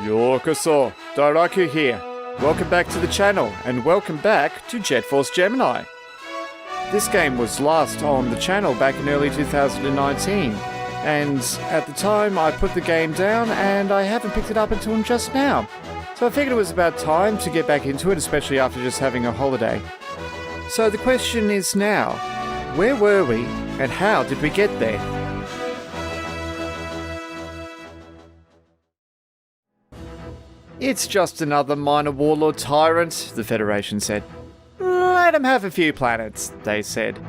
Yokoso, Dairakku here. Welcome back to the channel, and welcome back to Jet Force Gemini. This game was last on the channel back in early 2019, and at the time I put the game down and I haven't picked it up until just now. So I figured it was about time to get back into it, especially after just having a holiday. So the question is now, where were we and how did we get there? It's just another minor warlord tyrant, the Federation said. Let him have a few planets, they said.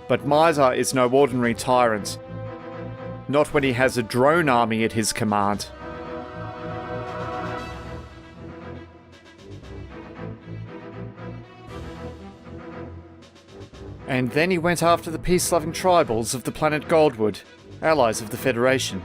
But Mizar is no ordinary tyrant. Not when he has a drone army at his command. And then he went after the peace-loving tribals of the planet Goldwood, allies of the Federation.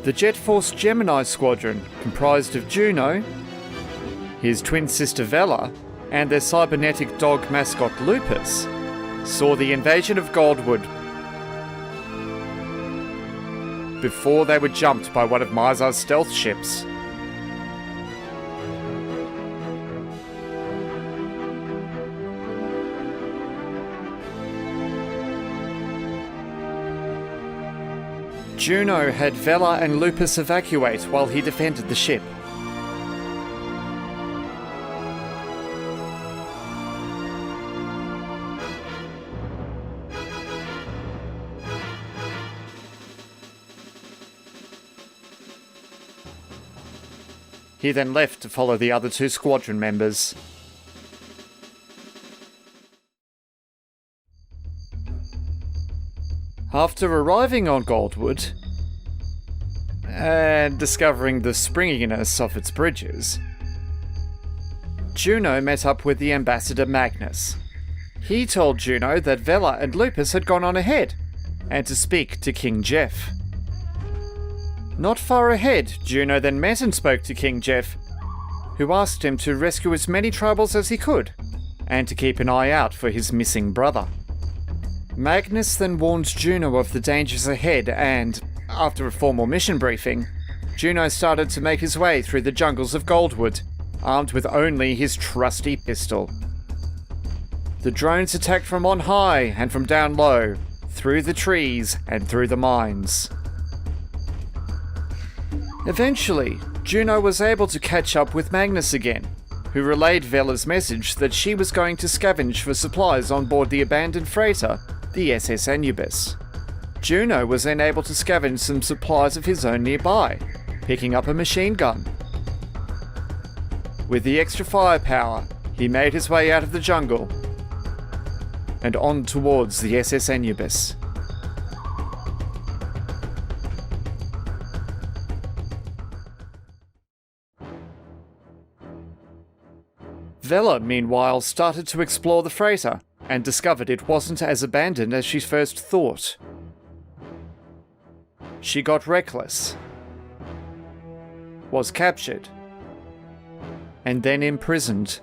The Jet Force Gemini squadron, comprised of Juno, his twin sister Vela, and their cybernetic dog mascot Lupus, saw the invasion of Goldwood before they were jumped by one of Mizar's stealth ships. Juno had Vela and Lupus evacuate while he defended the ship. He then left to follow the other two squadron members. After arriving on Goldwood, and discovering the springiness of its bridges, Juno met up with the ambassador Magnus. He told Juno that Vela and Lupus had gone on ahead, and to speak to King Jeff. Not far ahead, Juno then met and spoke to King Jeff, who asked him to rescue as many tribals as he could, and to keep an eye out for his missing brother. Magnus then warned Juno of the dangers ahead and, after a formal mission briefing, Juno started to make his way through the jungles of Goldwood, armed with only his trusty pistol. The drones attacked from on high and from down low, through the trees and through the mines. Eventually, Juno was able to catch up with Magnus again, who relayed Vela's message that she was going to scavenge for supplies on board the abandoned freighter, the SS Anubis. Juno was then able to scavenge some supplies of his own nearby, picking up a machine gun. With the extra firepower, he made his way out of the jungle and on towards the SS Anubis. Vela, meanwhile, started to explore the freighter and discovered it wasn't as abandoned as she first thought. She got reckless, was captured, and then imprisoned.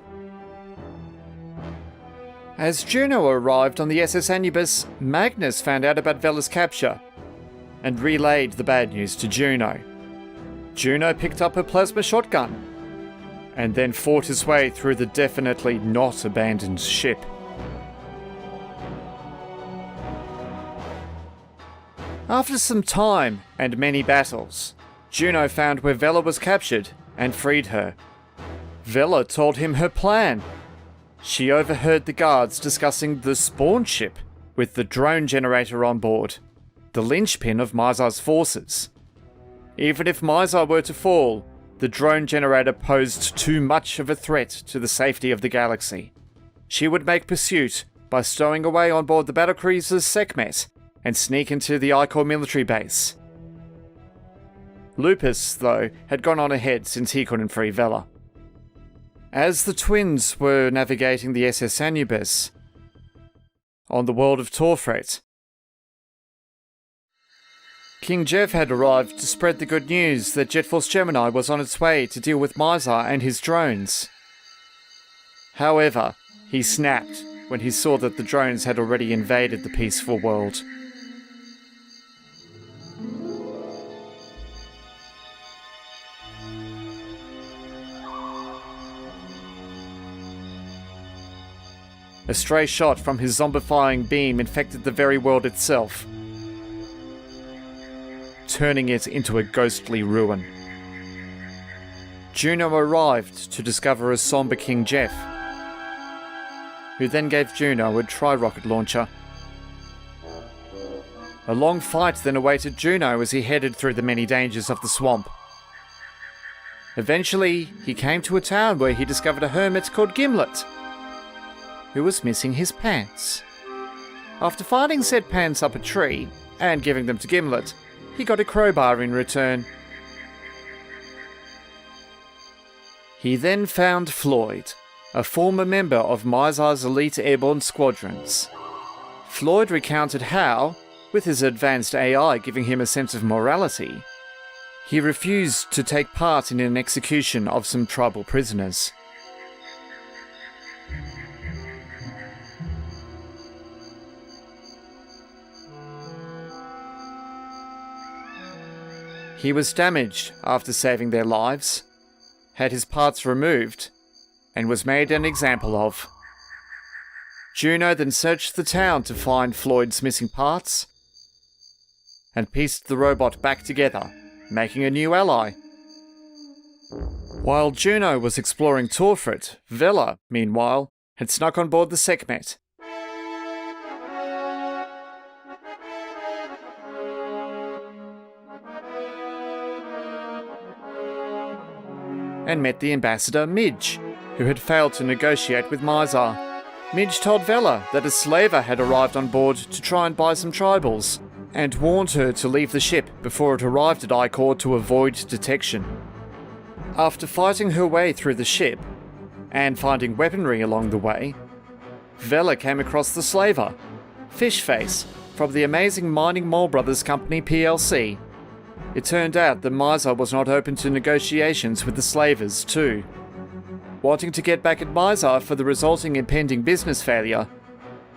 As Juno arrived on the SS Anubis, Magnus found out about Vela's capture and relayed the bad news to Juno. Juno picked up her plasma shotgun and then fought his way through the definitely not abandoned ship. After some time and many battles, Juno found where Vela was captured and freed her. Vela told him her plan. She overheard the guards discussing the spawn ship with the drone generator on board, the linchpin of Mizar's forces. Even if Mizar were to fall, the drone generator posed too much of a threat to the safety of the galaxy. She would make pursuit by stowing away on board the battlecruiser Sekhmet and sneak into the Icor military base. Lupus, though, had gone on ahead since he couldn't free Vela. As the twins were navigating the SS Anubis on the world of Torfret, King Jeff had arrived to spread the good news that Jet Force Gemini was on its way to deal with Mizar and his drones. However, he snapped when he saw that the drones had already invaded the peaceful world. A stray shot from his zombifying beam infected the very world itself, turning it into a ghostly ruin. Juno arrived to discover a somber King Jeff, who then gave Juno a tri-rocket launcher. A long fight then awaited Juno as he headed through the many dangers of the swamp. Eventually, he came to a town where he discovered a hermit called Gimlet, who was missing his pants. After finding said pants up a tree and giving them to Gimlet, he got a crowbar in return. He then found Floyd, a former member of Mizar's elite airborne squadrons. Floyd recounted how, with his advanced AI giving him a sense of morality, he refused to take part in an execution of some tribal prisoners. He was damaged after saving their lives, had his parts removed, and was made an example of. Juno then searched the town to find Floyd's missing parts, and pieced the robot back together, making a new ally. While Juno was exploring Torfret, Vela, meanwhile, had snuck on board the Sekhmet. And met the ambassador Midge, who had failed to negotiate with Mizar. Midge told Vela that a slaver had arrived on board to try and buy some tribals, and warned her to leave the ship before it arrived at Icor to avoid detection. After fighting her way through the ship, and finding weaponry along the way, Vela came across the slaver, Fishface, from the amazing Mining Mole Brothers Company plc. It turned out that Mizar was not open to negotiations with the slavers too. Wanting to get back at Mizar for the resulting impending business failure,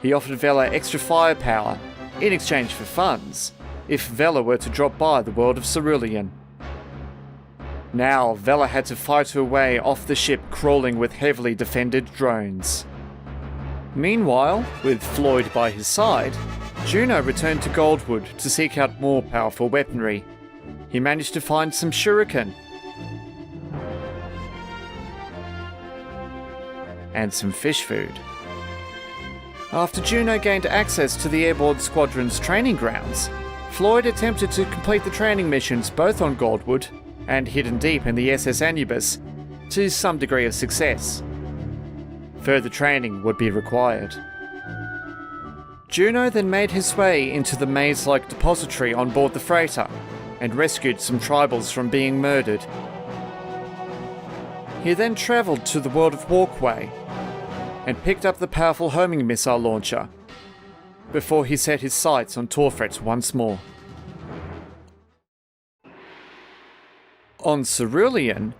he offered Vela extra firepower in exchange for funds if Vela were to drop by the world of Cerulean. Now Vela had to fight her way off the ship crawling with heavily defended drones. Meanwhile, with Floyd by his side, Juno returned to Goldwood to seek out more powerful weaponry. He managed to find some shuriken and some fish food. After Juno gained access to the airborne squadron's training grounds, Floyd attempted to complete the training missions both on Goldwood and hidden deep in the SS Anubis to some degree of success. Further training would be required. Juno then made his way into the maze-like depository on board the freighter and rescued some tribals from being murdered. He then travelled to the world of Walkway and picked up the powerful homing missile launcher before he set his sights on Torfret once more. On Cerulean,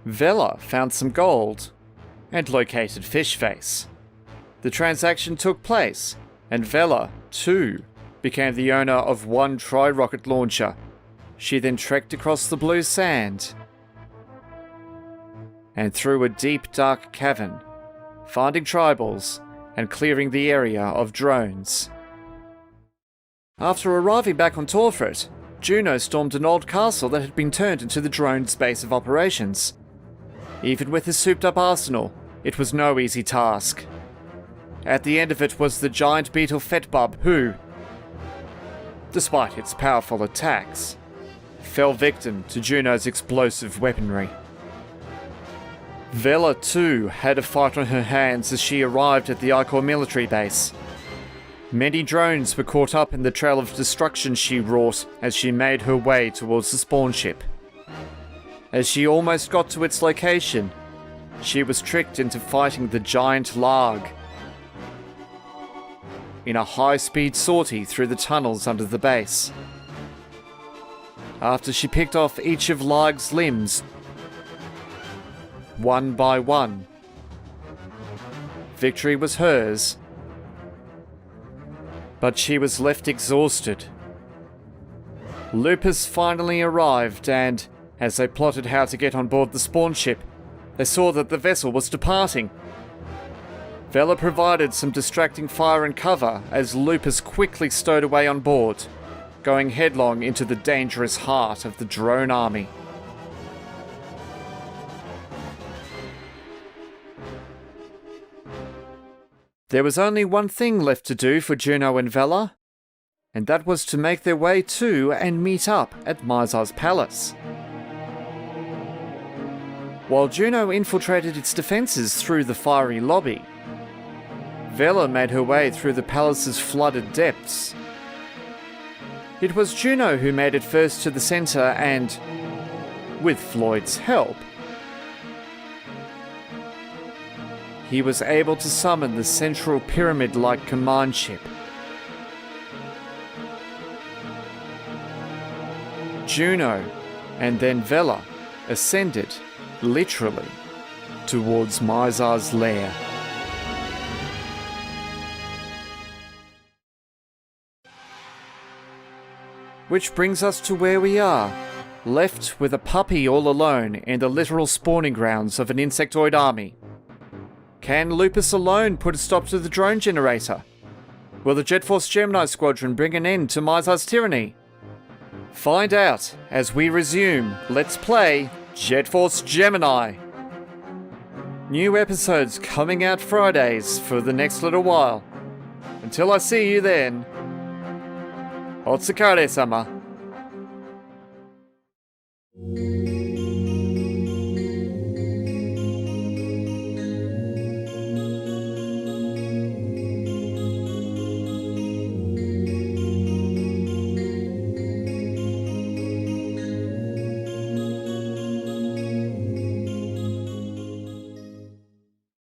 Vela found some gold and located Fishface. The transaction took place, and Vela, too, became the owner of one tri-rocket launcher. She then trekked across the blue sand and through a deep dark cavern, finding tribals and clearing the area of drones. After arriving back on Torfret, Juno stormed an old castle that had been turned into the drone's base of operations. Even with his souped-up arsenal, it was no easy task. At the end of it was the giant beetle Fetbub who, despite its powerful attacks, fell victim to Juno's explosive weaponry. Vela too had a fight on her hands as she arrived at the Icor military base. Many drones were caught up in the trail of destruction she wrought as she made her way towards the spawn ship. As she almost got to its location, she was tricked into fighting the giant Larg in a high-speed sortie through the tunnels under the base. after she picked off each of Larg's limbs, one by one. Victory was hers, but she was left exhausted. Lupus finally arrived, and as they plotted how to get on board the spawn ship, they saw that the vessel was departing. Vela provided some distracting fire and cover as Lupus quickly stowed away on board, going headlong into the dangerous heart of the drone army. There was only one thing left to do for Juno and Vela, and that was to make their way to and meet up at Mizar's palace. While Juno infiltrated its defences through the fiery lobby, Vela made her way through the palace's flooded depths. It was Juno who made it first to the centre and, with Floyd's help, he was able to summon the central pyramid-like command ship. Juno and then Vela ascended, literally, towards Mizar's lair. Which brings us to where we are, left with a puppy all alone in the literal spawning grounds of an insectoid army. Can Lupus alone put a stop to the drone generator? Will the Jet Force Gemini squadron bring an end to Mizar's tyranny? Find out as we resume Let's Play Jet Force Gemini. New episodes coming out Fridays for the next little while. Until I see you then, Otsukare-sama.